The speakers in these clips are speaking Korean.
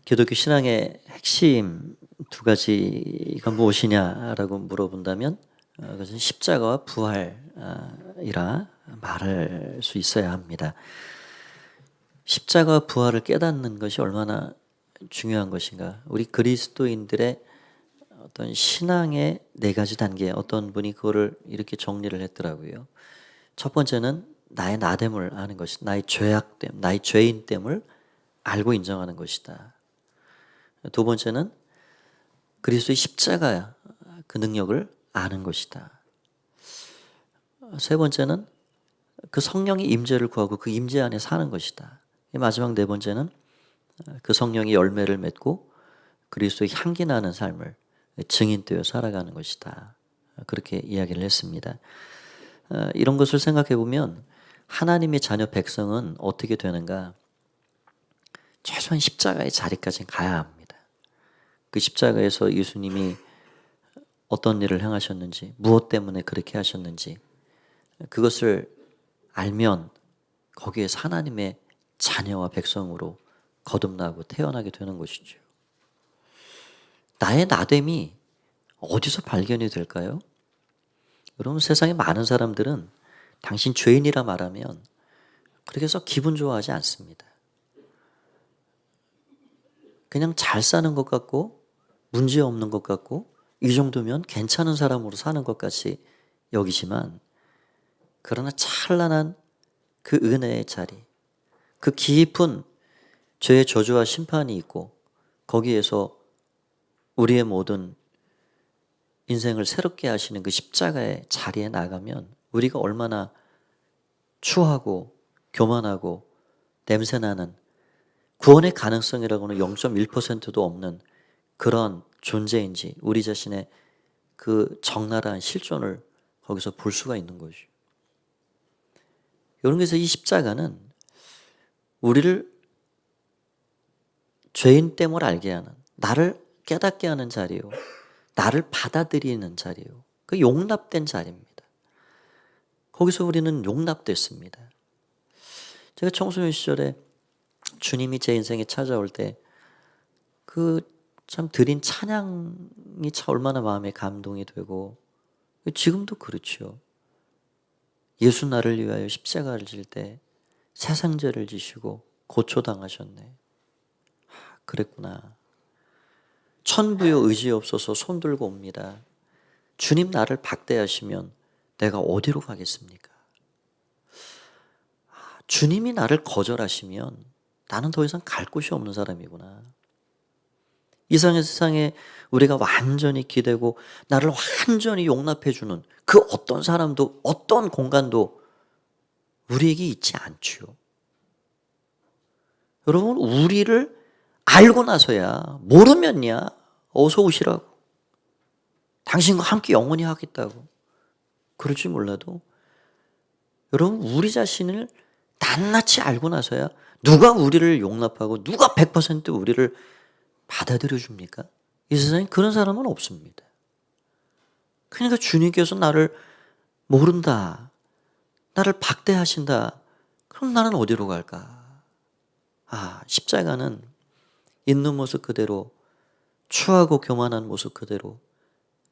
기독교 신앙의 핵심 두 가지가 무엇이냐라고 물어본다면 그것은 십자가와 부활이라 말할 수 있어야 합니다. 십자가와 부활을 깨닫는 것이 얼마나 중요한 것인가. 우리 그리스도인들의 어떤 신앙의 네 가지 단계, 어떤 분이 그거를 이렇게 정리를 했더라고요. 첫 번째는 나의 나됨을 아는 것이다. 나의 죄악됨, 나의 죄인됨을 알고 인정하는 것이다. 두 번째는 그리스도의 십자가 그 능력을 아는 것이다. 세 번째는 그 성령의 임재를 구하고 그 임재 안에 사는 것이다. 마지막 네 번째는 그 성령의 열매를 맺고 그리스도의 향기 나는 삶을 증인되어 살아가는 것이다. 그렇게 이야기를 했습니다. 이런 것을 생각해 보면 하나님의 자녀 백성은 어떻게 되는가? 최소한 십자가의 자리까지 가야 합니다. 그 십자가에서 예수님이 어떤 일을 행하셨는지, 무엇 때문에 그렇게 하셨는지 그것을 알면 거기에서 하나님의 자녀와 백성으로 거듭나고 태어나게 되는 것이죠. 나의 나됨이 어디서 발견이 될까요? 여러분, 세상에 많은 사람들은 당신 죄인이라 말하면 그렇게 해서 기분 좋아하지 않습니다. 그냥 잘 사는 것 같고 문제 없는 것 같고 이 정도면 괜찮은 사람으로 사는 것 같이 여기지만, 그러나 찬란한 그 은혜의 자리, 그 깊은 죄의 저주와 심판이 있고 거기에서 우리의 모든 인생을 새롭게 하시는 그 십자가의 자리에 나가면 우리가 얼마나 추하고 교만하고 냄새나는, 구원의 가능성이라고는 0.1%도 없는 그런 존재인지 우리 자신의 그 적나라한 실존을 거기서 볼 수가 있는 거죠. 이런 것에서 이 십자가는 우리를 죄인됨을 알게 하는, 나를 깨닫게 하는 자리요, 나를 받아들이는 자리요, 그 용납된 자리입니다. 거기서 우리는 용납됐습니다. 제가 청소년 시절에 주님이 제 인생에 찾아올 때 그 참 드린 찬양이 참 얼마나 마음에 감동이 되고, 지금도 그렇죠. 예수 나를 위하여 십자가를 질 때 세상 죄를 지시고 고초당하셨네. 그랬구나. 천부여 의지 없어서 손 들고 옵니다. 주님 나를 박대하시면 내가 어디로 가겠습니까? 주님이 나를 거절하시면 나는 더 이상 갈 곳이 없는 사람이구나. 이상의 세상에 우리가 완전히 기대고 나를 완전히 용납해주는 그 어떤 사람도 어떤 공간도 우리에게 있지 않지요. 여러분, 우리를 알고 나서야, 모르면야 어서 오시라고, 당신과 함께 영원히 하겠다고 그럴지 몰라도, 여러분, 우리 자신을 낱낱이 알고 나서야 누가 우리를 용납하고 누가 100% 우리를 받아들여 줍니까? 이 세상에 그런 사람은 없습니다. 그러니까 주님께서 나를 모른다, 나를 박대하신다, 그럼 나는 어디로 갈까? 십자가는 있는 모습 그대로, 추하고 교만한 모습 그대로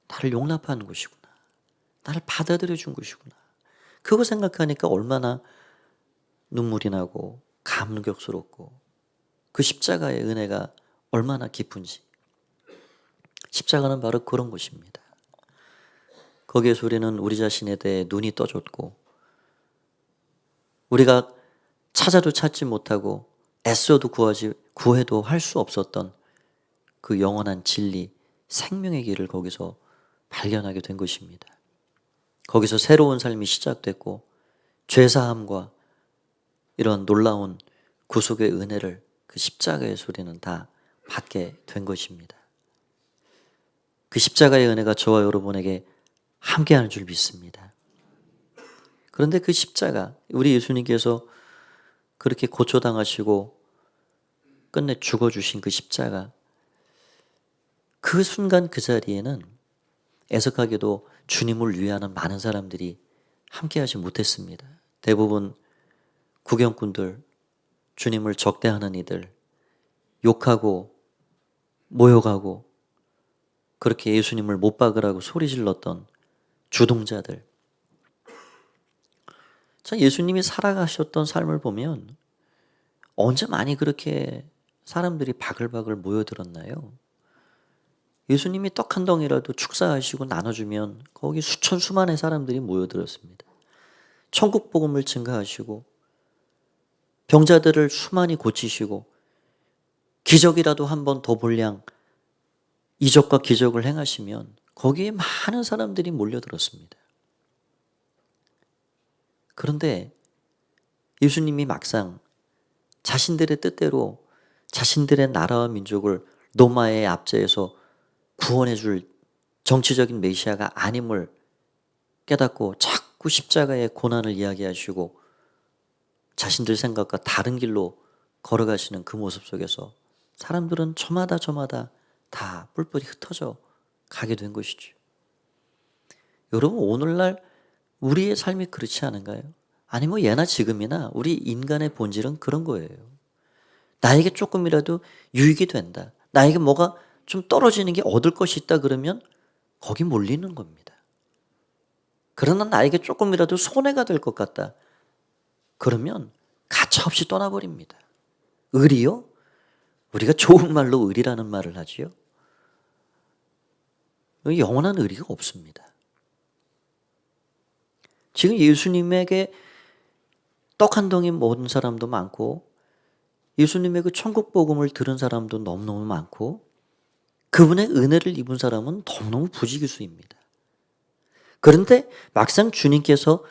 나를 용납하는 곳이구나, 나를 받아들여 준 곳이구나. 그거 생각하니까 얼마나 눈물이 나고 감격스럽고 그 십자가의 은혜가 얼마나 깊은지. 십자가는 바로 그런 곳입니다. 거기에서 우리는 우리 자신에 대해 눈이 떠졌고, 우리가 찾아도 찾지 못하고 애써도 구해도 할 수 없었던 그 영원한 진리, 생명의 길을 거기서 발견하게 된 것입니다. 거기서 새로운 삶이 시작됐고 죄사함과 이런 놀라운 구속의 은혜를 그 십자가의 소리는 다 받게 된 것입니다. 그 십자가의 은혜가 저와 여러분에게 함께하는 줄 믿습니다. 그런데 그 십자가, 우리 예수님께서 그렇게 고초당하시고 끝내 죽어주신 그 십자가, 그 순간 그 자리에는 애석하게도 주님을 위하는 많은 사람들이 함께하지 못했습니다. 대부분 구경꾼들, 주님을 적대하는 이들, 욕하고 모욕하고 그렇게 예수님을 못 박으라고 소리 질렀던 주동자들. 자, 예수님이 살아가셨던 삶을 보면 언제 많이 그렇게 사람들이 바글바글 모여들었나요? 예수님이 떡 한 덩이라도 축사하시고 나눠주면 거기 수천 수만의 사람들이 모여들었습니다. 천국 복음을 증가하시고 병자들을 수많이 고치시고 기적이라도 한 번 더 볼량 이적과 기적을 행하시면 거기에 많은 사람들이 몰려들었습니다. 그런데 예수님이 막상 자신들의 뜻대로 자신들의 나라와 민족을 로마의 압제에서 구원해 줄 정치적인 메시아가 아님을 깨닫고 자꾸 십자가의 고난을 이야기하시고 자신들 생각과 다른 길로 걸어가시는 그 모습 속에서 사람들은 저마다 다 뿔뿔이 흩어져 가게 된 것이죠. 여러분, 오늘날 우리의 삶이 그렇지 않은가요? 아니 뭐 예나 지금이나 우리 인간의 본질은 그런 거예요. 나에게 조금이라도 유익이 된다, 나에게 뭐가 좀 떨어지는 게 얻을 것이 있다 그러면 거기 몰리는 겁니다. 그러나 나에게 조금이라도 손해가 될 것 같다 그러면 가차없이 떠나버립니다. 의리요? 우리가 좋은 말로 의리라는 말을 하지요. 영원한 의리가 없습니다. 지금 예수님에게 떡 한 덩이 먹은 사람도 많고 예수님의 그 천국 복음을 들은 사람도 너무너무 많고 그분의 은혜를 입은 사람은 너무너무 부지기수입니다. 그런데 막상 주님께서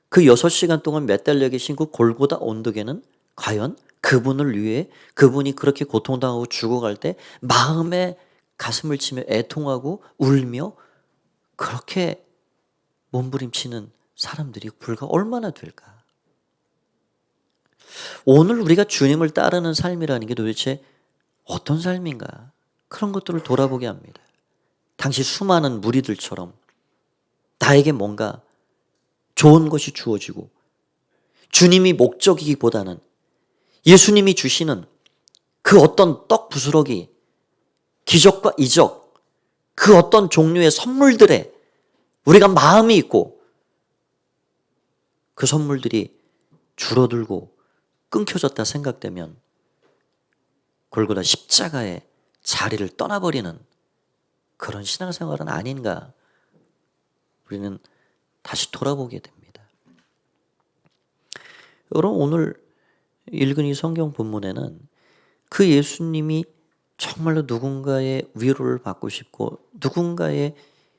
그 6시간 동안 매달려 계신 그 골고다 언덕에는 과연 그분을 위해 그분이 그렇게 고통당하고 죽어갈 때 마음에 가슴을 치며 애통하고 울며 그렇게 몸부림치는 사람들이 불과 얼마나 될까? 오늘 우리가 주님을 따르는 삶이라는 게 도대체 어떤 삶인가? 그런 것들을 돌아보게 합니다. 당시 수많은 무리들처럼 나에게 뭔가 좋은 것이 주어지고 주님이 목적이기보다는 예수님이 주시는 그 어떤 떡 부스러기, 기적과 이적, 그 어떤 종류의 선물들에 우리가 마음이 있고 그 선물들이 줄어들고 끊겨졌다 생각되면 골고다 십자가의 자리를 떠나버리는 그런 신앙생활은 아닌가 우리는 다시 돌아보게 됩니다. 여러분, 오늘 읽은 이 성경 본문에는 그 예수님이 정말로 누군가의 위로를 받고 싶고 누군가의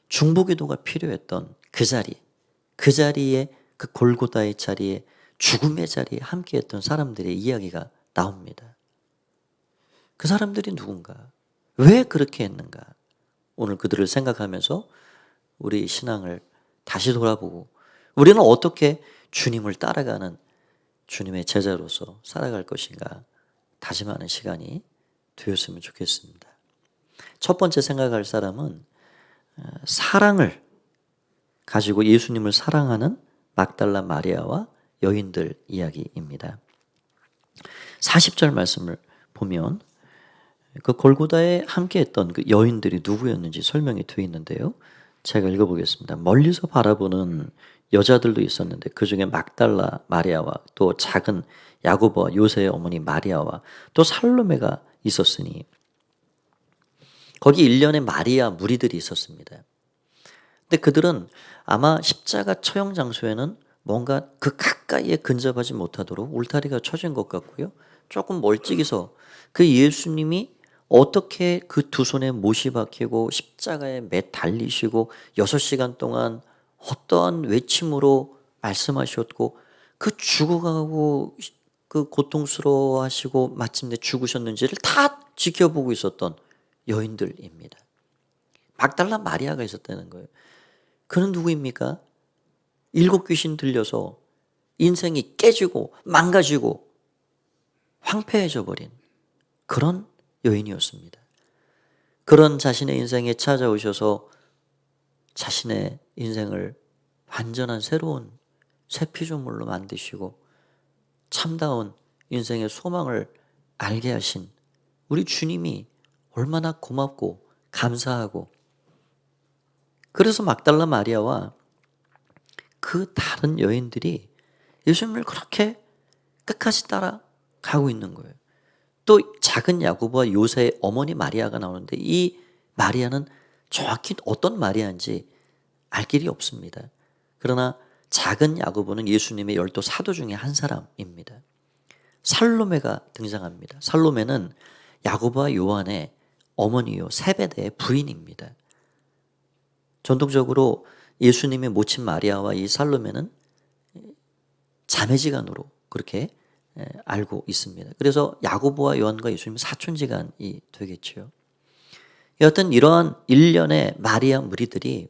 중보기도가 필요했던 그 자리에 그 골고다의 자리에 죽음의 자리에 함께했던 사람들의 이야기가 나옵니다. 그 사람들이 누군가? 왜 그렇게 했는가? 오늘 그들을 생각하면서 우리 신앙을 다시 돌아보고 우리는 어떻게 주님을 따라가는 주님의 제자로서 살아갈 것인가 다짐하는 시간이 되었으면 좋겠습니다. 첫 번째 생각할 사람은 사랑을 가지고 예수님을 사랑하는 막달라 마리아와 여인들 이야기입니다. 40절 말씀을 보면 그 골고다에 함께했던 그 여인들이 누구였는지 설명이 되어 있는데요. 제가 읽어보겠습니다. 멀리서 바라보는 여자들도 있었는데 그 중에 막달라 마리아와 또 작은 야고보와 요새의 어머니 마리아와 또 살로메가 있었으니 거기 일련의 마리아 무리들이 있었습니다. 근데 그들은 아마 십자가 처형 장소에는 뭔가 그 가까이에 근접하지 못하도록 울타리가 쳐진 것 같고요. 조금 멀찍이서 그 예수님이 어떻게 그 두 손에 못이 박히고 십자가에 매 달리시고 6시간 동안 어떠한 외침으로 말씀하셨고 그 죽어가고 그 고통스러워하시고 마침내 죽으셨는지를 다 지켜보고 있었던 여인들입니다. 막달라 마리아가 있었다는 거예요. 그는 누구입니까? 7 귀신 들려서 인생이 깨지고 망가지고 황폐해져 버린 그런 여인이었습니다. 그런 자신의 인생에 찾아오셔서 자신의 인생을 완전한 새로운 새 피조물로 만드시고 참다운 인생의 소망을 알게 하신 우리 주님이 얼마나 고맙고 감사하고, 그래서 막달라 마리아와 그 다른 여인들이 예수님을 그렇게 끝까지 따라가고 있는 거예요. 또 작은 야고보와 요새의 어머니 마리아가 나오는데 이 마리아는 정확히 어떤 마리아인지 알 길이 없습니다. 그러나 작은 야고보는 예수님의 12 사도 중에 한 사람입니다. 살로메가 등장합니다. 살로메는 야고보와 요한의 어머니요 세베대의 부인입니다. 전통적으로 예수님의 모친 마리아와 이 살로메는 자매지간으로 그렇게 알고 있습니다. 그래서 야고보와 요한과 예수님은 사촌지간이 되겠죠. 여하튼 이러한 일련의 마리아 무리들이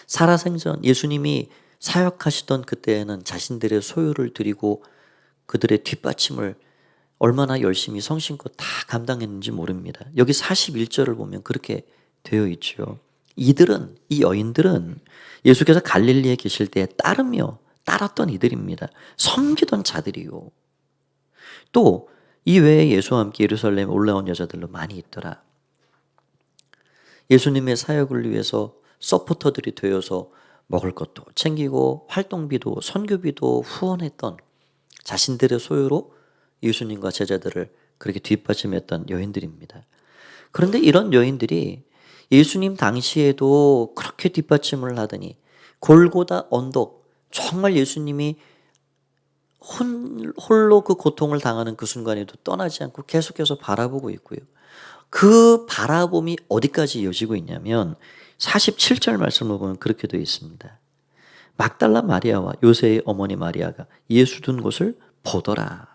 살아생전 예수님이 사역하시던 그때에는 자신들의 소유를 드리고 그들의 뒷받침을 얼마나 열심히 성심껏 다 감당했는지 모릅니다. 여기 41절을 보면 그렇게 되어 있죠. 이 여인들은 예수께서 갈릴리에 계실 때에 따랐던 이들입니다. 섬기던 자들이요. 또 이 외에 예수와 함께 예루살렘에 올라온 여자들로 많이 있더라. 예수님의 사역을 위해서 서포터들이 되어서 먹을 것도 챙기고 활동비도 선교비도 후원했던, 자신들의 소유로 예수님과 제자들을 그렇게 뒷받침했던 여인들입니다. 그런데 이런 여인들이 예수님 당시에도 그렇게 뒷받침을 하더니 골고다 언덕, 정말 예수님이 홀로 그 고통을 당하는 그 순간에도 떠나지 않고 계속해서 바라보고 있고요. 그 바라봄이 어디까지 이어지고 있냐면 47절 말씀을 보면 그렇게 되어 있습니다. 막달라 마리아와 요새의 어머니 마리아가 예수 둔 곳을 보더라.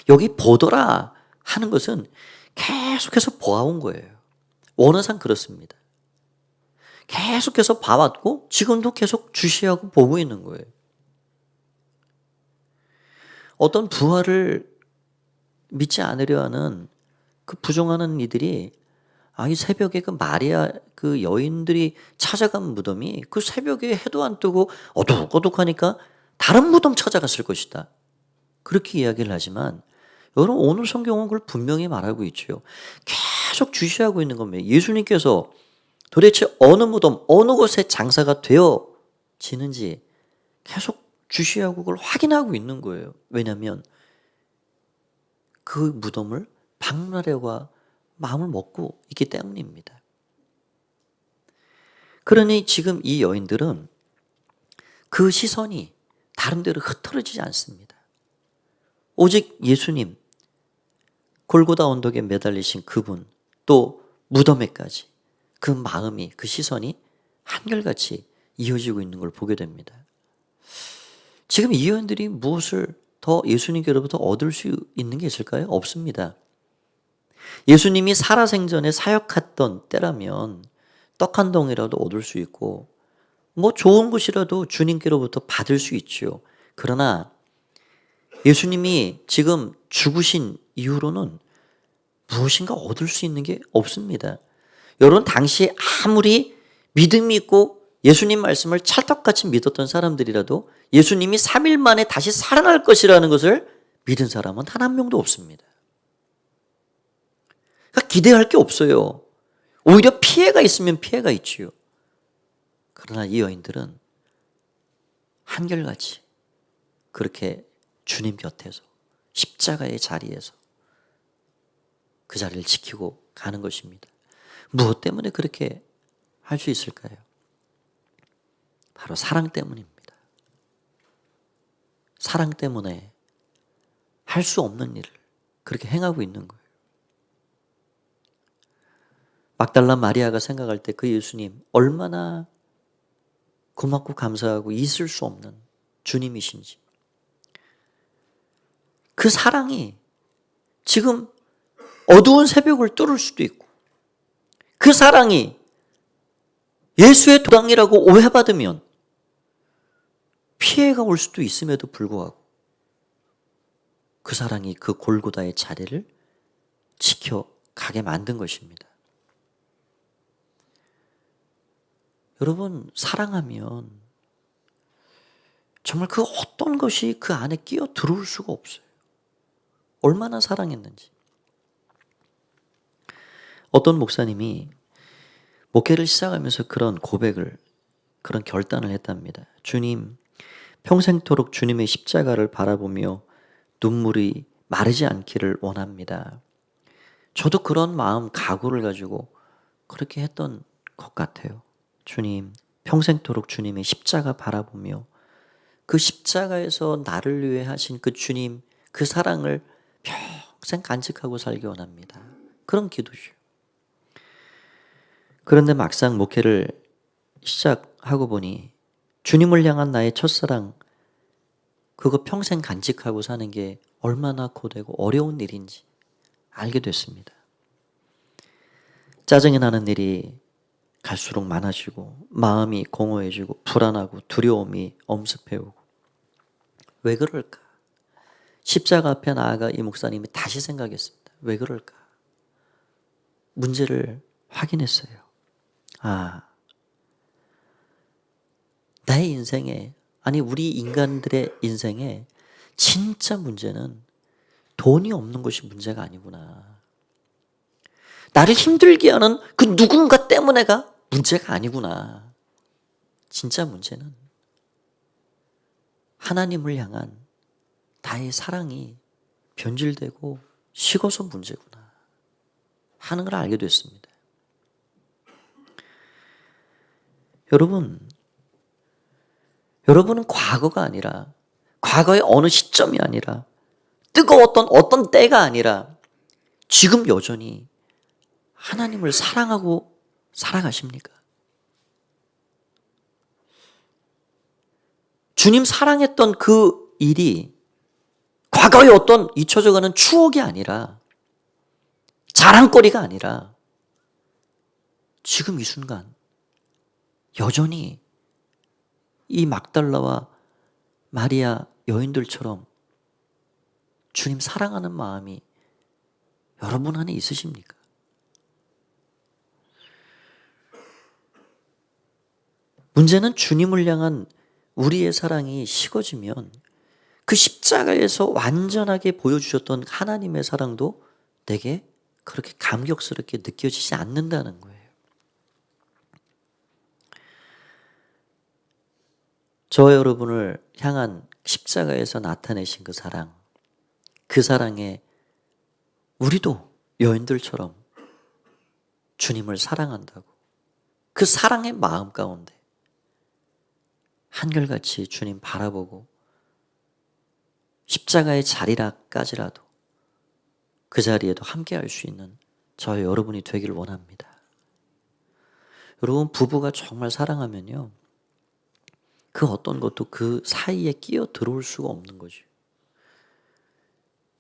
여기 보더라 하는 것은 계속해서 보아온 거예요. 원어상 그렇습니다. 계속해서 봐왔고 지금도 계속 주시하고 보고 있는 거예요. 어떤 부활을 믿지 않으려 하는 그 부정하는 이들이 이 새벽에 그 마리아 그 여인들이 찾아간 무덤이 그 새벽에 해도 안 뜨고 어둑어둑하니까 다른 무덤 찾아갔을 것이다. 그렇게 이야기를 하지만 여러분 오늘 성경은 그걸 분명히 말하고 있죠. 계속 주시하고 있는 겁니다. 예수님께서 도대체 어느 무덤, 어느 곳에 장사가 되어지는지 계속 주시하고 그걸 확인하고 있는 거예요. 왜냐하면 그 무덤을 방문하려고 마음을 먹고 있기 때문입니다. 그러니 지금 이 여인들은 그 시선이 다른 데로 흩어지지 않습니다. 오직 예수님, 골고다 언덕에 매달리신 그분, 또 무덤에까지 그 마음이, 그 시선이 한결같이 이어지고 있는 걸 보게 됩니다. 지금 이 여인들이 무엇을 더 예수님께로부터 얻을 수 있는 게 있을까요? 없습니다. 예수님이 살아생전에 사역했던 때라면 떡 한 덩이라도 얻을 수 있고 좋은 것이라도 주님께로부터 받을 수 있죠. 그러나 예수님이 지금 죽으신 이후로는 무엇인가 얻을 수 있는 게 없습니다. 여러분 당시에 아무리 믿음이 있고 예수님 말씀을 찰떡같이 믿었던 사람들이라도 예수님이 3일 만에 다시 살아날 것이라는 것을 믿은 사람은 단 한 명도 없습니다. 그러니까 기대할 게 없어요. 오히려 피해가 있으면 피해가 있지요. 그러나 이 여인들은 한결같이 그렇게 주님 곁에서 십자가의 자리에서 그 자리를 지키고 가는 것입니다. 무엇 때문에 그렇게 할 수 있을까요? 바로 사랑 때문입니다. 사랑 때문에 할 수 없는 일을 그렇게 행하고 있는 거예요. 막달라 마리아가 생각할 때 그 예수님 얼마나 고맙고 감사하고 있을 수 없는 주님이신지, 그 사랑이 지금 어두운 새벽을 뚫을 수도 있고 그 사랑이 예수의 도당이라고 오해받으면 피해가 올 수도 있음에도 불구하고 그 사랑이 그 골고다의 자리를 지켜가게 만든 것입니다. 여러분 사랑하면 정말 그 어떤 것이 그 안에 끼어 들어올 수가 없어요. 얼마나 사랑했는지. 어떤 목사님이 목회를 시작하면서 그런 고백을, 그런 결단을 했답니다. 주님, 평생토록 주님의 십자가를 바라보며 눈물이 마르지 않기를 원합니다. 저도 그런 마음, 각오를 가지고 그렇게 했던 것 같아요. 주님, 평생토록 주님의 십자가 바라보며 그 십자가에서 나를 위해 하신 그 주님, 그 사랑을 평생 간직하고 살기 원합니다. 그런 기도죠. 그런데 막상 목회를 시작하고 보니 주님을 향한 나의 첫사랑, 그거 평생 간직하고 사는 게 얼마나 고되고 어려운 일인지 알게 됐습니다. 짜증이 나는 일이 갈수록 많아지고 마음이 공허해지고 불안하고 두려움이 엄습해오고, 왜 그럴까? 십자가 앞에 나아가 이 목사님이 다시 생각했습니다. 왜 그럴까? 문제를 확인했어요. 나의 인생에, 아니 우리 인간들의 인생에 진짜 문제는 돈이 없는 것이 문제가 아니구나. 나를 힘들게 하는 그 누군가 때문에가 문제가 아니구나. 진짜 문제는 하나님을 향한 나의 사랑이 변질되고 식어서 문제구나 하는 걸 알게 됐습니다. 여러분은 과거가 아니라, 과거의 어느 시점이 아니라, 뜨거웠던 어떤 때가 아니라 지금 여전히 하나님을 사랑하고 살아가십니까? 주님 사랑했던 그 일이 과거의 어떤 잊혀져가는 추억이 아니라, 자랑거리가 아니라 지금 이 순간 여전히 이 막달라와 마리아 여인들처럼 주님 사랑하는 마음이 여러분 안에 있으십니까? 문제는 주님을 향한 우리의 사랑이 식어지면 그 십자가에서 완전하게 보여주셨던 하나님의 사랑도 내게 그렇게 감격스럽게 느껴지지 않는다는 거예요. 저와 여러분을 향한 십자가에서 나타내신 그 사랑, 그 사랑에 우리도 여인들처럼 주님을 사랑한다고, 그 사랑의 마음 가운데 한결같이 주님 바라보고 십자가의 자리라까지라도 그 자리에도 함께 할 수 있는 저와 여러분이 되기를 원합니다. 여러분, 부부가 정말 사랑하면요, 그 어떤 것도 그 사이에 끼어 들어올 수가 없는 거죠.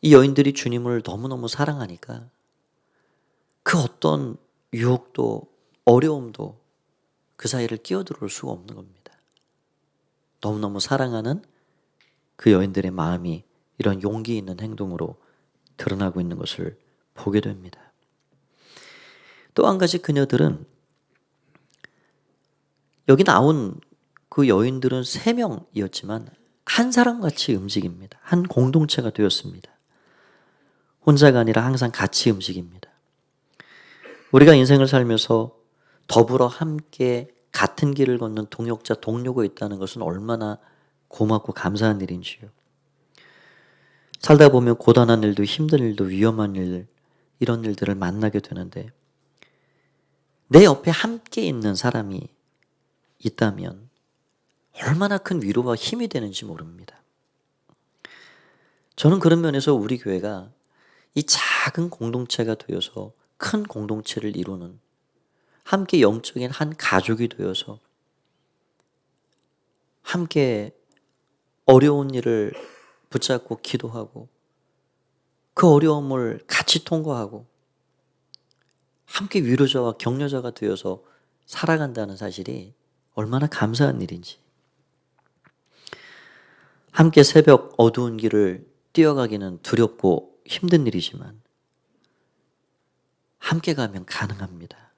이 여인들이 주님을 너무너무 사랑하니까 그 어떤 유혹도 어려움도 그 사이를 끼어 들어올 수가 없는 겁니다. 너무너무 사랑하는 그 여인들의 마음이 이런 용기 있는 행동으로 드러나고 있는 것을 보게 됩니다. 또 한 가지, 그녀들은, 여기 나온 그 여인들은 3명이었지만 한 사람같이 움직입니다. 한 공동체가 되었습니다. 혼자가 아니라 항상 같이 움직입니다. 우리가 인생을 살면서 더불어 함께 같은 길을 걷는 동역자, 동료가 있다는 것은 얼마나 고맙고 감사한 일인지요. 살다 보면 고단한 일도 힘든 일도 위험한 일, 이런 일들을 만나게 되는데 내 옆에 함께 있는 사람이 있다면 얼마나 큰 위로와 힘이 되는지 모릅니다. 저는 그런 면에서 우리 교회가 이 작은 공동체가 되어서 큰 공동체를 이루는, 함께 영적인 한 가족이 되어서 함께 어려운 일을 붙잡고 기도하고 그 어려움을 같이 통과하고 함께 위로자와 격려자가 되어서 살아간다는 사실이 얼마나 감사한 일인지. 함께 새벽 어두운 길을 뛰어가기는 두렵고 힘든 일이지만 함께 가면 가능합니다.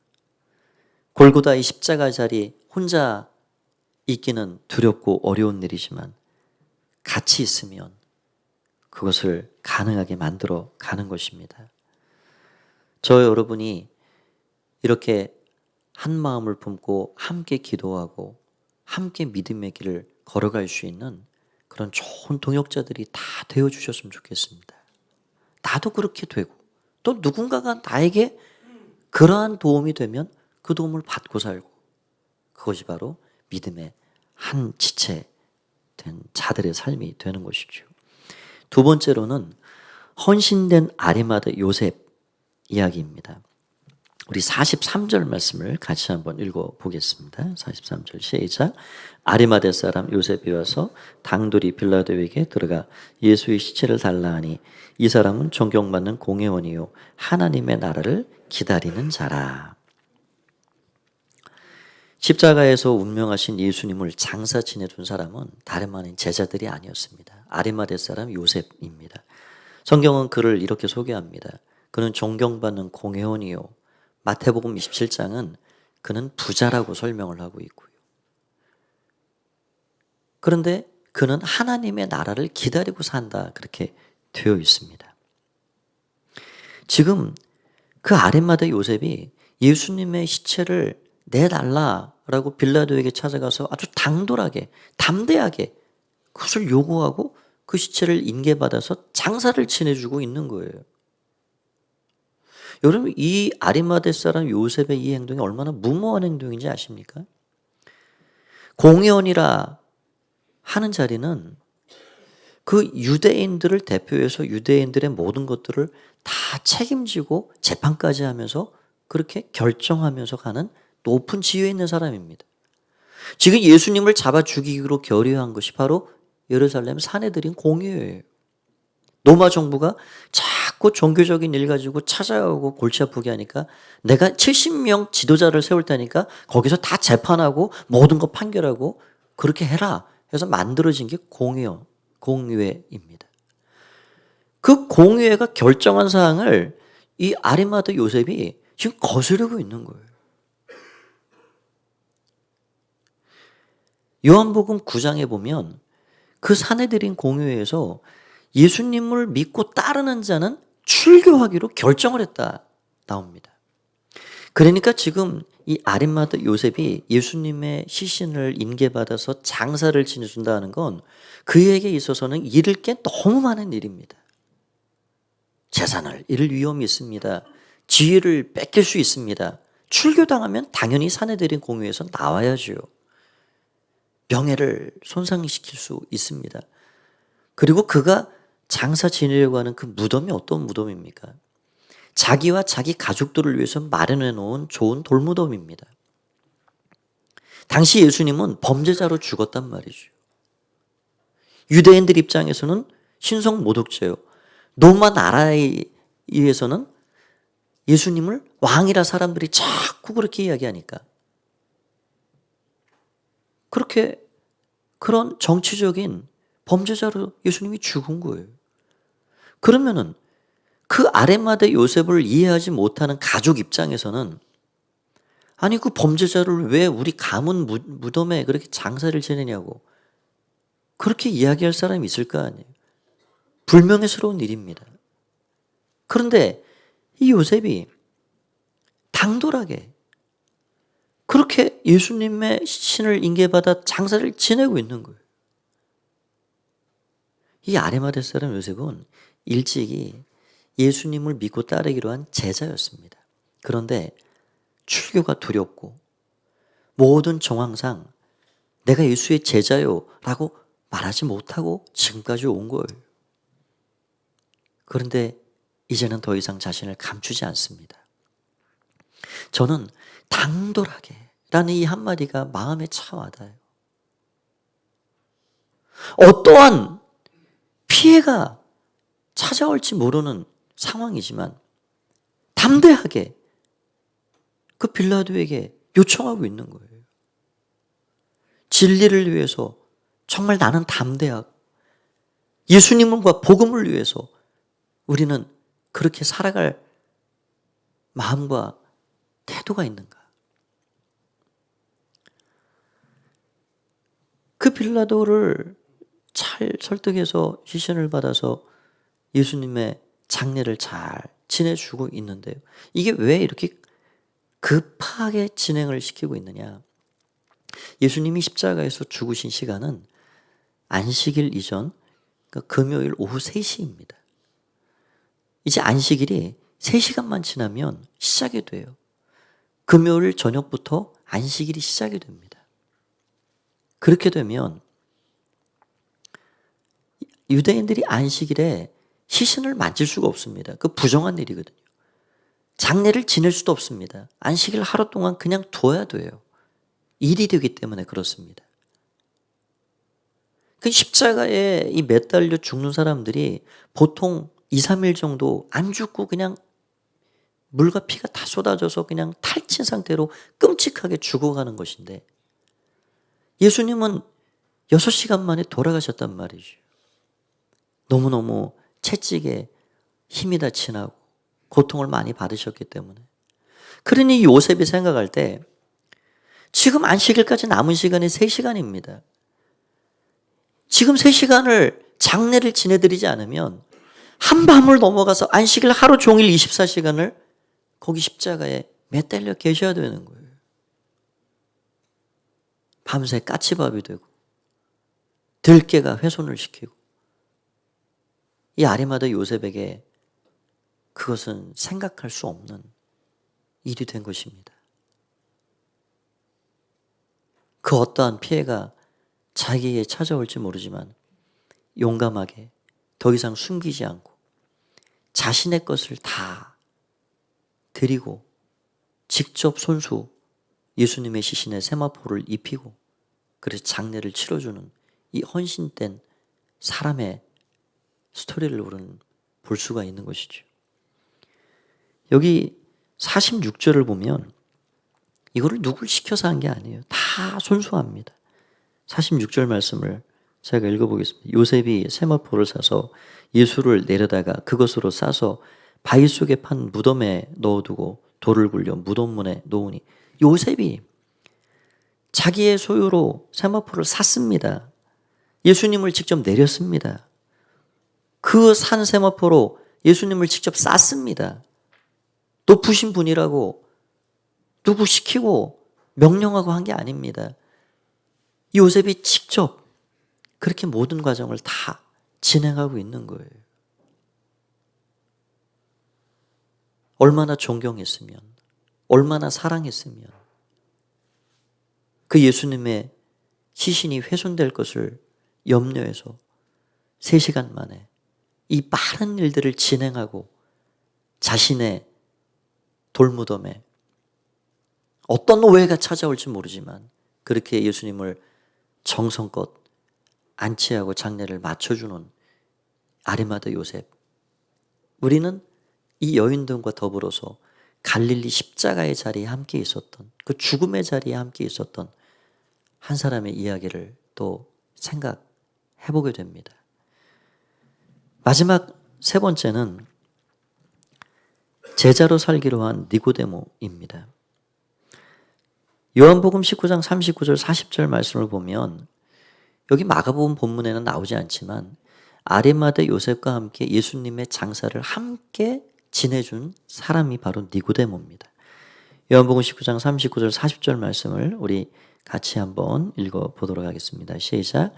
골고다의 십자가 자리 혼자 있기는 두렵고 어려운 일이지만 같이 있으면 그것을 가능하게 만들어 가는 것입니다. 저 여러분이 이렇게 한 마음을 품고 함께 기도하고 함께 믿음의 길을 걸어갈 수 있는 그런 좋은 동역자들이 다 되어주셨으면 좋겠습니다. 나도 그렇게 되고 또 누군가가 나에게 그러한 도움이 되면 그 도움을 받고 살고, 그것이 바로 믿음의 한 지체 된 자들의 삶이 되는 것이죠. 두 번째로는 헌신된 아리마다 요셉 이야기입니다. 우리 43절 말씀을 같이 한번 읽어보겠습니다. 43절 시작. 아리마대 사람 요셉이 와서 당돌이 빌라도에게 들어가 예수의 시체를 달라 하니 이 사람은 존경받는 공회원이요 하나님의 나라를 기다리는 자라. 십자가에서 운명하신 예수님을 장사 지내준 사람은 다름 아닌 제자들이 아니었습니다. 아리마대 사람 요셉입니다. 성경은 그를 이렇게 소개합니다. 그는 존경받는 공회원이요. 마태복음 27장은 그는 부자라고 설명을 하고 있고요. 그런데 그는 하나님의 나라를 기다리고 산다, 그렇게 되어 있습니다. 지금 그 아리마대 요셉이 예수님의 시체를 내달라라고 빌라도에게 찾아가서 아주 당돌하게 담대하게 그것을 요구하고 그 시체를 인계받아서 장사를 지내주고 있는 거예요. 여러분, 이 아리마대 사람 요셉의 이 행동이 얼마나 무모한 행동인지 아십니까? 공회원이라 하는 자리는 그 유대인들을 대표해서 유대인들의 모든 것들을 다 책임지고 재판까지 하면서 그렇게 결정하면서 가는 높은 지위에 있는 사람입니다. 지금 예수님을 잡아 죽이기로 결의한 것이 바로 예루살렘 사내들인 공회예요. 로마 정부가 자꾸 종교적인 일 가지고 찾아오고 골치 아프게 하니까 내가 70명 지도자를 세울 테니까 거기서 다 재판하고 모든 거 판결하고 그렇게 해라 해서 만들어진 게 공회입니다. 그 공회가 결정한 사항을 이 아리마대 요셉이 지금 거스르고 있는 거예요. 요한복음 9장에 보면 그 사내들인 공회에서 예수님을 믿고 따르는 자는 출교하기로 결정을 했다 나옵니다. 그러니까 지금 이 아리마대 요셉이 예수님의 시신을 인계받아서 장사를 지내준다는 건 그에게 있어서는 잃을 게 너무 많은 일입니다. 재산을 잃을 위험이 있습니다. 지위를 뺏길 수 있습니다. 출교당하면 당연히 사내들인 공회에서 나와야죠. 명예를 손상시킬 수 있습니다. 그리고 그가 장사 지내려고 하는 그 무덤이 어떤 무덤입니까? 자기와 자기 가족들을 위해서 마련해 놓은 좋은 돌무덤입니다. 당시 예수님은 범죄자로 죽었단 말이죠. 유대인들 입장에서는 신성 모독죄요. 로마 나라에 의해서는 예수님을 왕이라 사람들이 자꾸 그렇게 이야기하니까 그렇게 그런 정치적인 범죄자로 예수님이 죽은 거예요. 그러면은 그 아리마대 요셉을 이해하지 못하는 가족 입장에서는 아니 그 범죄자를 왜 우리 가문 무덤에 그렇게 장사를 지내냐고 그렇게 이야기할 사람이 있을 거 아니에요. 불명예스러운 일입니다. 그런데 이 요셉이 당돌하게 그렇게 예수님의 신을 인계받아 장사를 지내고 있는 거예요. 이 아리마대 사람 요셉은 일찍이 예수님을 믿고 따르기로 한 제자였습니다. 그런데 출교가 두렵고 모든 정황상 내가 예수의 제자요 라고 말하지 못하고 지금까지 온 거예요. 그런데 이제는 더 이상 자신을 감추지 않습니다. 저는 당돌하게 라는 이 한마디가 마음에 차 와닿아요. 어떠한 피해가 찾아올지 모르는 상황이지만 담대하게 그 빌라도에게 요청하고 있는 거예요. 진리를 위해서 정말 나는 담대하고 예수님과 복음을 위해서 우리는 그렇게 살아갈 마음과 태도가 있는가? 그 빌라도를 잘 설득해서 시신을 받아서 예수님의 장례를 잘 지내주고 있는데요. 이게 왜 이렇게 급하게 진행을 시키고 있느냐. 예수님이 십자가에서 죽으신 시간은 안식일 이전, 그러니까 금요일 오후 3시입니다. 이제 안식일이 3시간만 지나면 시작이 돼요. 금요일 저녁부터 안식일이 시작이 됩니다. 그렇게 되면 유대인들이 안식일에 시신을 만질 수가 없습니다. 그 부정한 일이거든요. 장례를 지낼 수도 없습니다. 안식일 하루 동안 그냥 둬야 돼요. 일이 되기 때문에 그렇습니다. 그 십자가에 이 매달려 죽는 사람들이 보통 2, 3일 정도 안 죽고 그냥 물과 피가 다 쏟아져서 그냥 탈진 상태로 끔찍하게 죽어가는 것인데 예수님은 6시간 만에 돌아가셨단 말이죠. 너무너무 채찍에 힘이 다 지나고 고통을 많이 받으셨기 때문에. 그러니 요셉이 생각할 때 지금 안식일까지 남은 시간이 3시간입니다. 지금 3시간을 장례를 지내드리지 않으면 한밤을 넘어가서 안식일 하루 종일 24시간을 거기 십자가에 매달려 계셔야 되는 거예요. 밤새 까치밥이 되고 들깨가 훼손을 시키고 이 아리마다 요셉에게 그것은 생각할 수 없는 일이 된 것입니다. 그 어떠한 피해가 자기에게 찾아올지 모르지만 용감하게 더 이상 숨기지 않고 자신의 것을 다 드리고 직접 손수 예수님의 시신에 세마포를 입히고 그래서 장례를 치러주는 이 헌신된 사람의 스토리를 우리는 볼 수가 있는 것이죠. 여기 46절을 보면 이거를 누굴 시켜서 한 게 아니에요. 다 손수합니다. 46절 말씀을 제가 읽어보겠습니다. 요셉이 세마포를 사서 예수를 내려다가 그것으로 싸서 바위 속에 판 무덤에 넣어두고 돌을 굴려 무덤 문에 놓으니 요셉이 자기의 소유로 세마포를 샀습니다. 예수님을 직접 내렸습니다. 그 산 세마포로 예수님을 직접 쌌습니다. 높으신 분이라고 누구 시키고 명령하고 한 게 아닙니다. 요셉이 직접 그렇게 모든 과정을 다 진행하고 있는 거예요. 얼마나 존경했으면, 얼마나 사랑했으면 그 예수님의 시신이 훼손될 것을 염려해서 3시간 만에 이 많은 일들을 진행하고 자신의 돌무덤에 어떤 오해가 찾아올지 모르지만 그렇게 예수님을 정성껏 안치하고 장례를 마쳐주는 아리마다 요셉. 우리는 이 여인들과 더불어서 갈릴리 십자가의 자리에 함께 있었던 그 죽음의 자리에 함께 있었던 한 사람의 이야기를 또 생각해보게 됩니다. 마지막 3번째는 제자로 살기로 한 니고데모입니다. 요한복음 19장 39절 40절 말씀을 보면 여기 마가복음 본문에는 나오지 않지만 아리마다 요셉과 함께 예수님의 장사를 함께 지내준 사람이 바로 니고데모입니다. 요한복음 19장 39절 40절 말씀을 우리 같이 한번 읽어보도록 하겠습니다. 시작.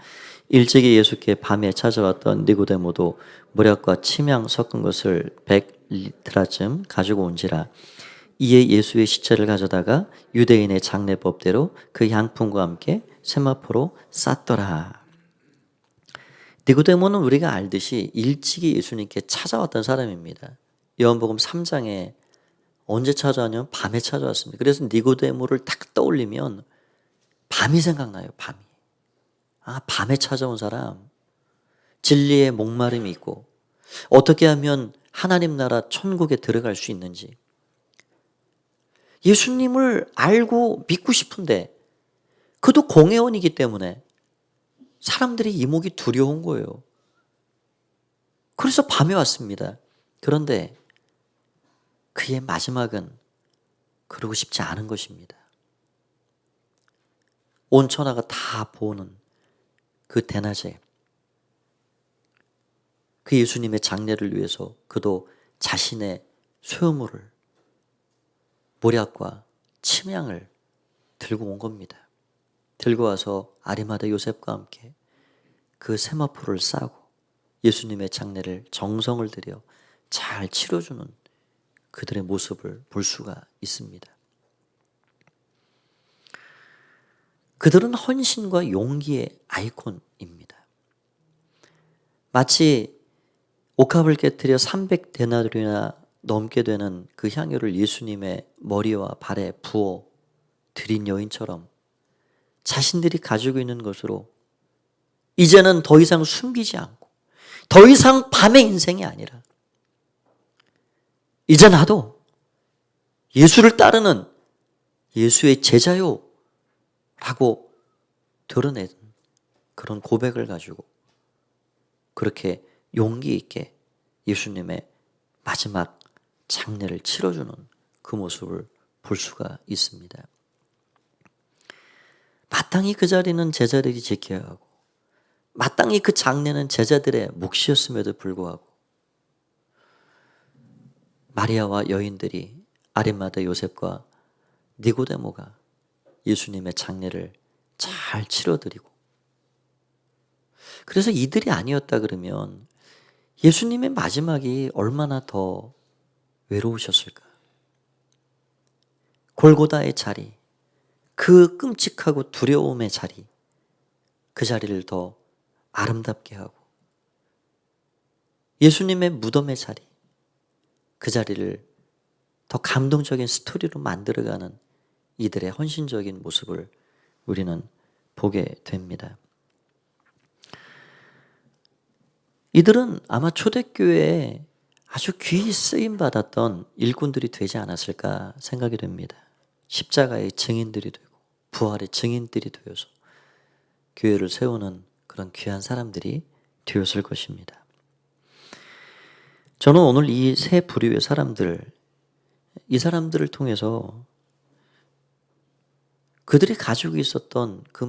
일찍이 예수께 밤에 찾아왔던 니고데모도 모략과 침향 섞은 것을 100리트라쯤 가지고 온지라. 이에 예수의 시체를 가져다가 유대인의 장례법대로 그 향품과 함께 세마포로 쌌더라. 니고데모는 우리가 알듯이 일찍이 예수님께 찾아왔던 사람입니다. 요한복음 3장에 언제 찾아왔냐면 밤에 찾아왔습니다. 그래서 니고데모를 딱 떠올리면 밤이 생각나요. 밤이. 아, 밤에 찾아온 사람. 진리의 목마름이 있고 어떻게 하면 하나님 나라 천국에 들어갈 수 있는지 예수님을 알고 믿고 싶은데 그도 공회원이기 때문에 사람들이 이목이 두려운 거예요. 그래서 밤에 왔습니다. 그런데 그의 마지막은 그러고 싶지 않은 것입니다. 온 천하가 다 보는 그 대낮에 그 예수님의 장례를 위해서 그도 자신의 소유물을, 모략과 침향을 들고 온 겁니다. 들고 와서 아리마다 요셉과 함께 그 세마포를 싸고 예수님의 장례를 정성을 들여 잘 치러주는 그들의 모습을 볼 수가 있습니다. 그들은 헌신과 용기의 아이콘입니다. 마치 옥합을 깨뜨려 300데나리온이나 넘게 되는 그 향유를 예수님의 머리와 발에 부어 드린 여인처럼 자신들이 가지고 있는 것으로 이제는 더 이상 숨기지 않고 더 이상 밤의 인생이 아니라 이제 나도 예수를 따르는 예수의 제자요 라고 드러낸 그런 고백을 가지고 그렇게 용기 있게 예수님의 마지막 장례를 치러주는 그 모습을 볼 수가 있습니다. 마땅히 그 자리는 제자들이 지켜야 하고 마땅히 그 장례는 제자들의 몫이었음에도 불구하고 마리아와 여인들이 아리마다 요셉과 니고데모가 예수님의 장례를 잘 치러드리고, 그래서 이들이 아니었다 그러면 예수님의 마지막이 얼마나 더 외로우셨을까. 골고다의 자리, 그 끔찍하고 두려움의 자리, 그 자리를 더 아름답게 하고 예수님의 무덤의 자리, 그 자리를 더 감동적인 스토리로 만들어가는 이들의 헌신적인 모습을 우리는 보게 됩니다. 이들은 아마 초대교회에 아주 귀히 쓰임받았던 일꾼들이 되지 않았을까 생각이 됩니다. 십자가의 증인들이 되고 부활의 증인들이 되어서 교회를 세우는 그런 귀한 사람들이 되었을 것입니다. 저는 오늘 이 세 부류의 사람들, 이 사람들을 통해서 그들이 가지고 있었던 그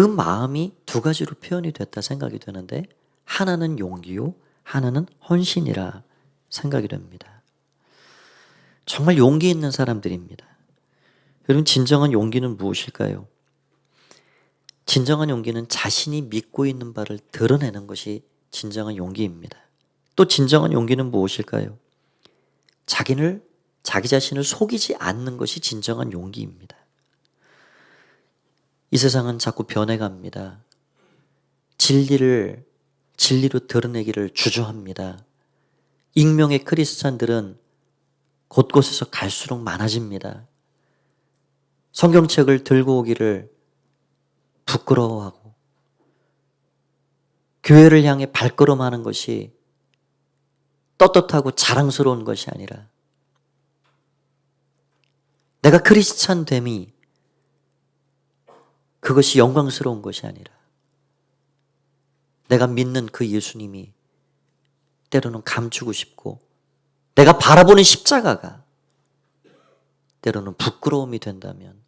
마음이 두 가지로 표현이 됐다 생각이 되는데, 하나는 용기요, 하나는 헌신이라 생각이 됩니다. 정말 용기 있는 사람들입니다. 여러분, 진정한 용기는 무엇일까요? 진정한 용기는 자신이 믿고 있는 바를 드러내는 것이 진정한 용기입니다. 또 진정한 용기는 무엇일까요? 자기 자신을 속이지 않는 것이 진정한 용기입니다. 이 세상은 자꾸 변해갑니다. 진리로 드러내기를 주저합니다. 익명의 크리스찬들은 곳곳에서 갈수록 많아집니다. 성경책을 들고 오기를 부끄러워하고 교회를 향해 발걸음하는 것이 떳떳하고 자랑스러운 것이 아니라 내가 크리스찬 됨이 그것이 영광스러운 것이 아니라 내가 믿는 그 예수님이 때로는 감추고 싶고 내가 바라보는 십자가가 때로는 부끄러움이 된다면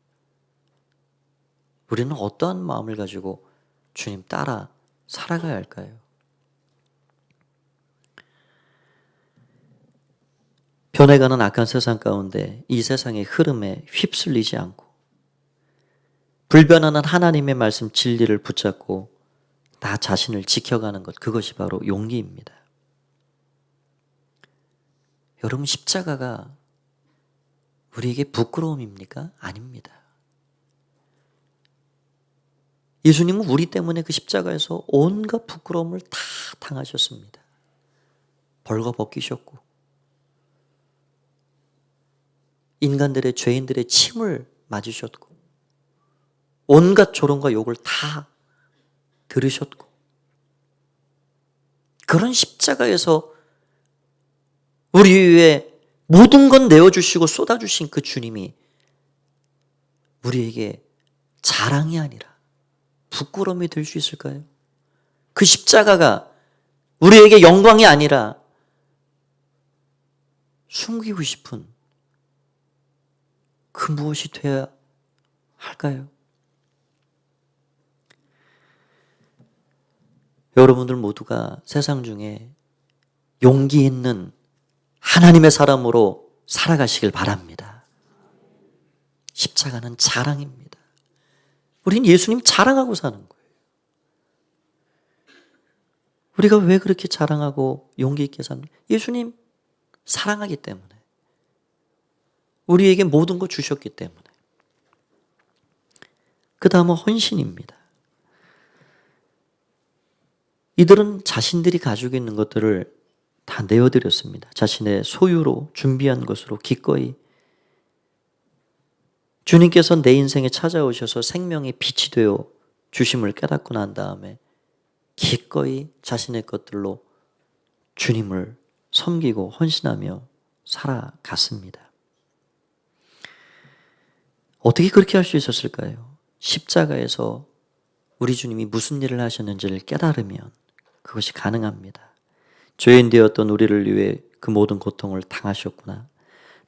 우리는 어떠한 마음을 가지고 주님 따라 살아가야 할까요? 변해가는 악한 세상 가운데 이 세상의 흐름에 휩쓸리지 않고 불변하는 하나님의 말씀 진리를 붙잡고 나 자신을 지켜가는 것, 그것이 바로 용기입니다. 여러분, 십자가가 우리에게 부끄러움입니까? 아닙니다. 예수님은 우리 때문에 그 십자가에서 온갖 부끄러움을 다 당하셨습니다. 벌거벗기셨고 인간들의 죄인들의 침을 맞으셨고 온갖 조롱과 욕을 다 들으셨고 그런 십자가에서 우리 위해 모든 건 내어주시고 쏟아주신 그 주님이 우리에게 자랑이 아니라 부끄러움이 될 수 있을까요? 그 십자가가 우리에게 영광이 아니라 숨기고 싶은 그 무엇이 되어야 할까요? 여러분들 모두가 세상 중에 용기 있는 하나님의 사람으로 살아가시길 바랍니다. 십자가는 자랑입니다. 우린 예수님 자랑하고 사는 거예요. 우리가 왜 그렇게 자랑하고 용기 있게 삽니까? 예수님 사랑하기 때문에. 우리에게 모든 거 주셨기 때문에. 그 다음은 헌신입니다. 이들은 자신들이 가지고 있는 것들을 다 내어드렸습니다. 자신의 소유로 준비한 것으로 기꺼이. 주님께서 내 인생에 찾아오셔서 생명의 빛이 되어 주심을 깨닫고 난 다음에 기꺼이 자신의 것들로 주님을 섬기고 헌신하며 살아갔습니다. 어떻게 그렇게 할 수 있었을까요? 십자가에서 우리 주님이 무슨 일을 하셨는지를 깨달으면 그것이 가능합니다. 죄인 되었던 우리를 위해 그 모든 고통을 당하셨구나.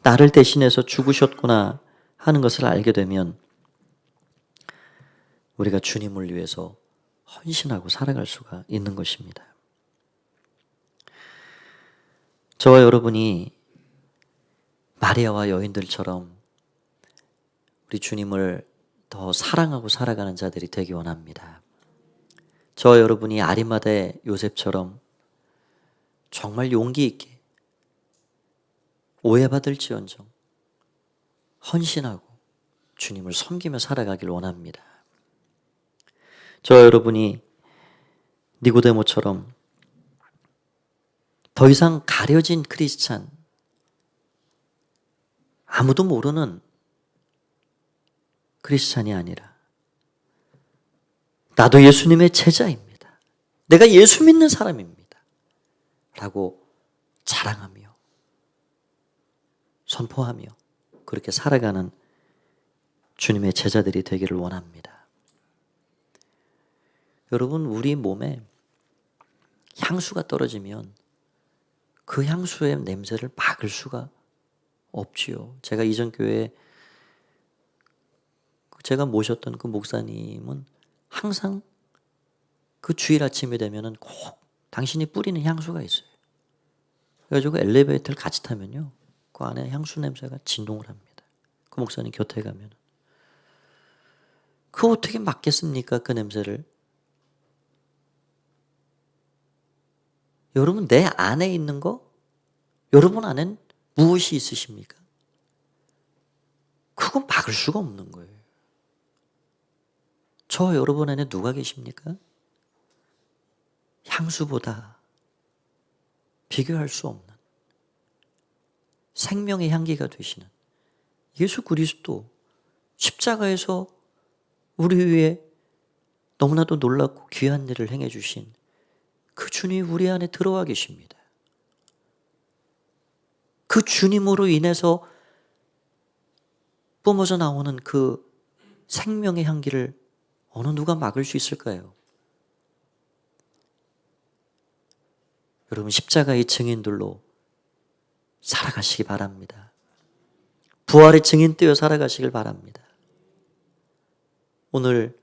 나를 대신해서 죽으셨구나 하는 것을 알게 되면 우리가 주님을 위해서 헌신하고 살아갈 수가 있는 것입니다. 저와 여러분이 마리아와 여인들처럼 우리 주님을 더 사랑하고 살아가는 자들이 되기 원합니다. 저와 여러분이 아리마다의 요셉처럼 정말 용기 있게 오해받을지언정 헌신하고 주님을 섬기며 살아가길 원합니다. 저와 여러분이 니고데모처럼 더 이상 가려진 크리스찬, 아무도 모르는 크리스찬이 아니라 나도 예수님의 제자입니다. 내가 예수 믿는 사람입니다. 라고 자랑하며 선포하며 그렇게 살아가는 주님의 제자들이 되기를 원합니다. 여러분, 우리 몸에 향수가 떨어지면 그 향수의 냄새를 막을 수가 없지요. 제가 이전 교회에 제가 모셨던 그 목사님은 항상 그 주일 아침이 되면은 꼭 당신이 뿌리는 향수가 있어요. 그래가지고 엘리베이터를 같이 타면요, 그 안에 향수 냄새가 진동을 합니다. 그 목사님 곁에 가면. 그 어떻게 맡겠습니까? 그 냄새를. 여러분, 내 안에 있는 거, 여러분 안엔 무엇이 있으십니까? 그건 막을 수가 없는 거예요. 저 여러분 안에 누가 계십니까? 향수보다 비교할 수 없는 생명의 향기가 되시는 예수 그리스도, 십자가에서 우리 위해 너무나도 놀랍고 귀한 일을 행해 주신 그 주님이 우리 안에 들어와 계십니다. 그 주님으로 인해서 뿜어져 나오는 그 생명의 향기를 어느 누가 막을 수 있을까요? 여러분, 십자가의 증인들로 살아가시기 바랍니다. 부활의 증인 되어 살아가시길 바랍니다. 오늘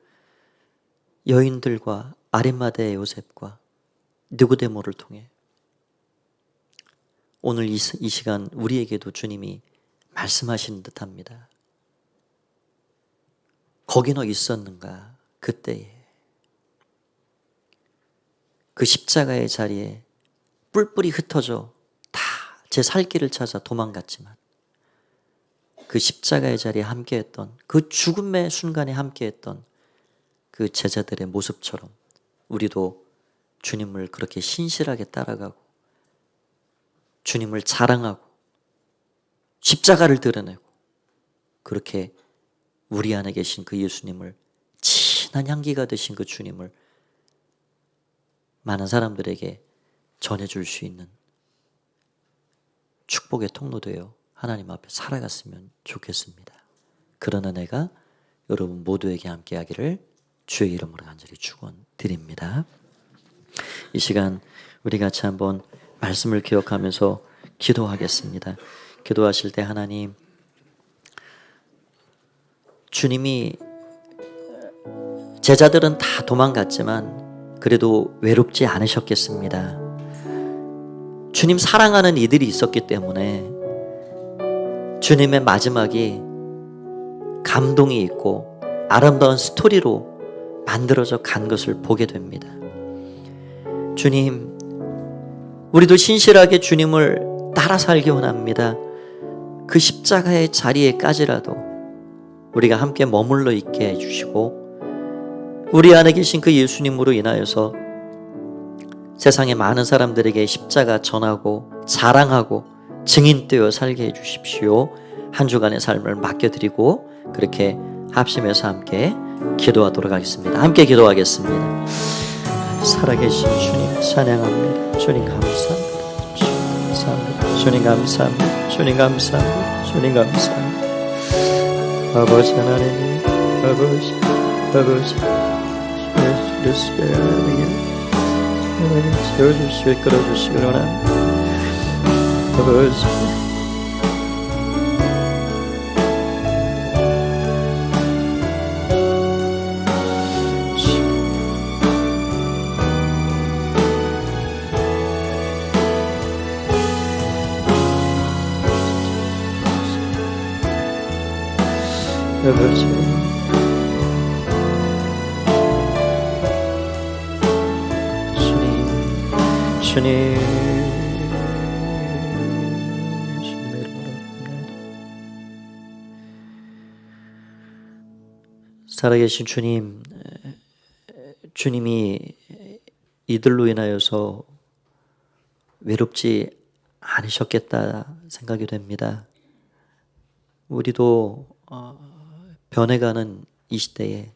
여인들과 아리마다의 요셉과 니고데모를 통해 오늘 이 시간 우리에게도 주님이 말씀하시는 듯합니다. 거기 너 있었는가? 그때에 그 십자가의 자리에 뿔뿔이 흩어져 다 제 살 길을 찾아 도망갔지만 그 십자가의 자리에 함께했던, 그 죽음의 순간에 함께했던 그 제자들의 모습처럼 우리도 주님을 그렇게 신실하게 따라가고 주님을 자랑하고 십자가를 드러내고 그렇게 우리 안에 계신 그 예수님을, 진한 향기가 되신 그 주님을 많은 사람들에게 전해줄 수 있는 축복의 통로되어 하나님 앞에 살아갔으면 좋겠습니다. 그런 은혜가 여러분 모두에게 함께하기를 주의 이름으로 간절히 축원드립니다. 이 시간 우리 같이 한번 말씀을 기억하면서 기도하겠습니다. 기도하실 때 하나님, 주님이 제자들은 다 도망갔지만 그래도 외롭지 않으셨겠습니다. 주님 사랑하는 이들이 있었기 때문에 주님의 마지막이 감동이 있고 아름다운 스토리로 만들어져 간 것을 보게 됩니다. 주님, 우리도 신실하게 주님을 따라 살기 원합니다. 그 십자가의 자리에까지라도 우리가 함께 머물러 있게 해주시고 우리 안에 계신 그 예수님으로 인하여서 세상의 많은 사람들에게 십자가 전하고 자랑하고 증인되어 살게 해주십시오. 한 주간의 삶을 맡겨드리고 그렇게 합심해서 함께 기도하도록 하겠습니다. 함께 기도하겠습니다. 살아계신 주님 찬양합니다. 주님 감사합니다. 주님 감사합니다. 주님 감사합니다. 주님 감사합니다. 아버지 하나님, 아버지 주의 하나님 세워주시고 이끌어주시기 원합니다. 아버지 아버지 주님의 이름으로 살아계신 주님, 주님이 이들로 인하여서 외롭지 않으셨겠다 생각이 됩니다. 우리도 변해가는 이 시대에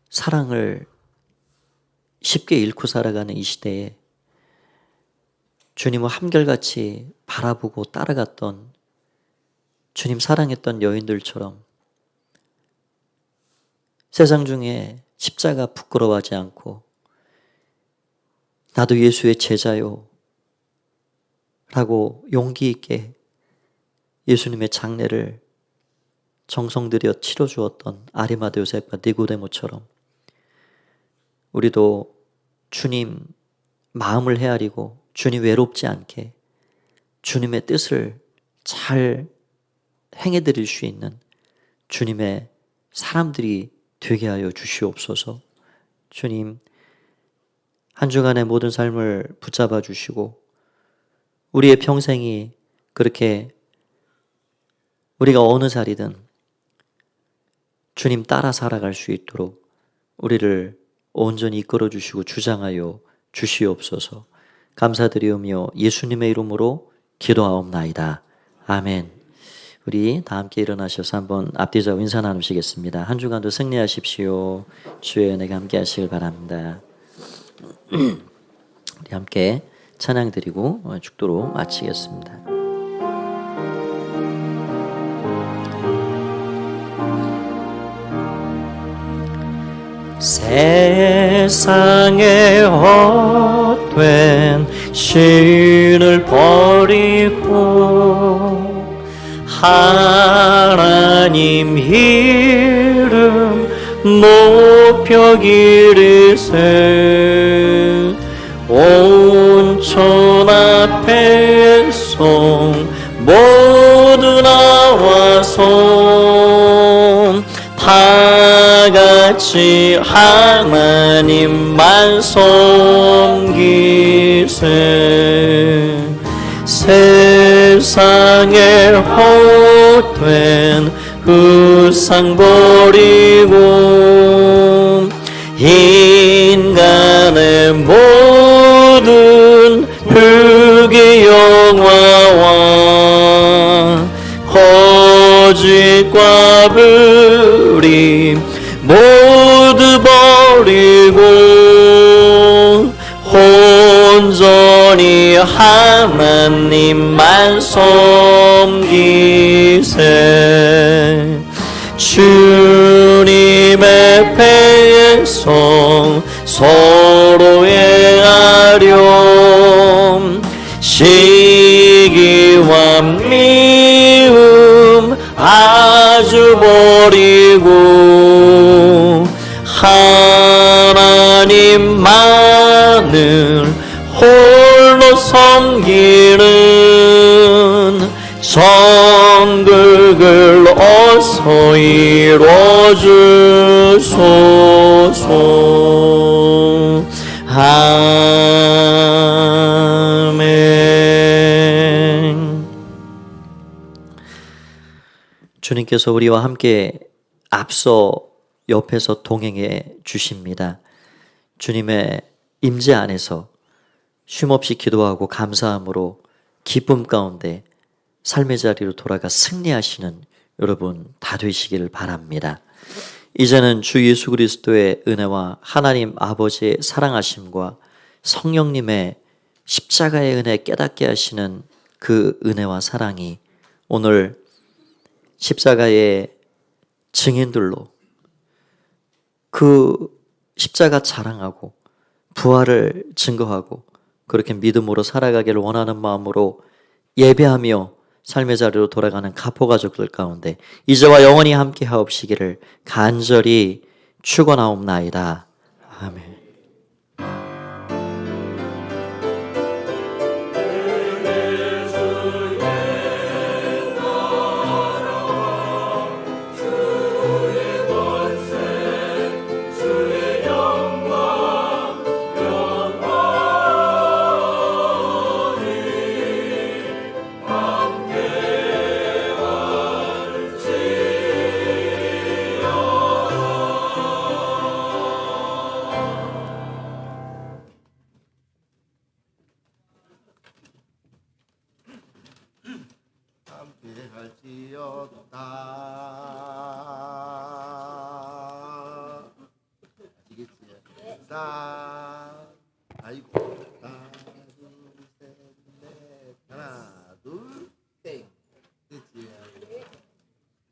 사랑을 쉽게 잃고 살아가는 이 시대에 주님을 한결같이 바라보고 따라갔던 주님 사랑했던 여인들처럼 세상 중에 십자가 부끄러워하지 않고 나도 예수의 제자요 라고 용기 있게 예수님의 장례를 정성 들여 치러주었던 아리마대 요셉과 니고데모처럼 우리도 주님 마음을 헤아리고 주님 외롭지 않게 주님의 뜻을 잘 행해드릴 수 있는 주님의 사람들이 되게 하여 주시옵소서. 주님, 한 주간의 모든 삶을 붙잡아 주시고 우리의 평생이 그렇게 우리가 어느 자리든 주님 따라 살아갈 수 있도록 우리를 온전히 이끌어 주시고 주장하여 주시옵소서. 감사드리오며 예수님의 이름으로 기도하옵나이다. 아멘. 우리 다 함께 일어나셔서 한번 앞뒤좌우 인사 나누시겠습니다. 한 주간도 승리하십시오. 주의 은혜가 함께 하시길 바랍니다. 우리 함께 찬양 드리고 축도로 마치겠습니다. 세상에 헛된 신을 버리고 하나님 이름 높여 기르세 온천 앞에 송 모두 나와서 다같이 하나님만 섬기세 세상에 헛된 우상 버리고 인간의 모든 흙의 영화와 거짓과 불임 모두 버리고 온전히 하나님만 섬기세 주님의 백성 서로의 아련 시기와 미움 아주 버리고 하나님 섬기는 전극을 어서 이루어주소서. 아멘. 주님께서 우리와 함께 앞서 옆에서 동행해 주십니다. 주님의 임재 안에서 쉼없이 기도하고 감사함으로 기쁨 가운데 삶의 자리로 돌아가 승리하시는 여러분 다 되시기를 바랍니다. 이제는 주 예수 그리스도의 은혜와 하나님 아버지의 사랑하심과 성령님의 십자가의 은혜 깨닫게 하시는 그 은혜와 사랑이 오늘 십자가의 증인들로 그 십자가 자랑하고 부활을 증거하고 그렇게 믿음으로 살아가기를 원하는 마음으로 예배하며 삶의 자리로 돌아가는 가포 가족들 가운데 이제와 영원히 함께 하옵시기를 간절히 축원하옵나이다. 아멘. 할지어다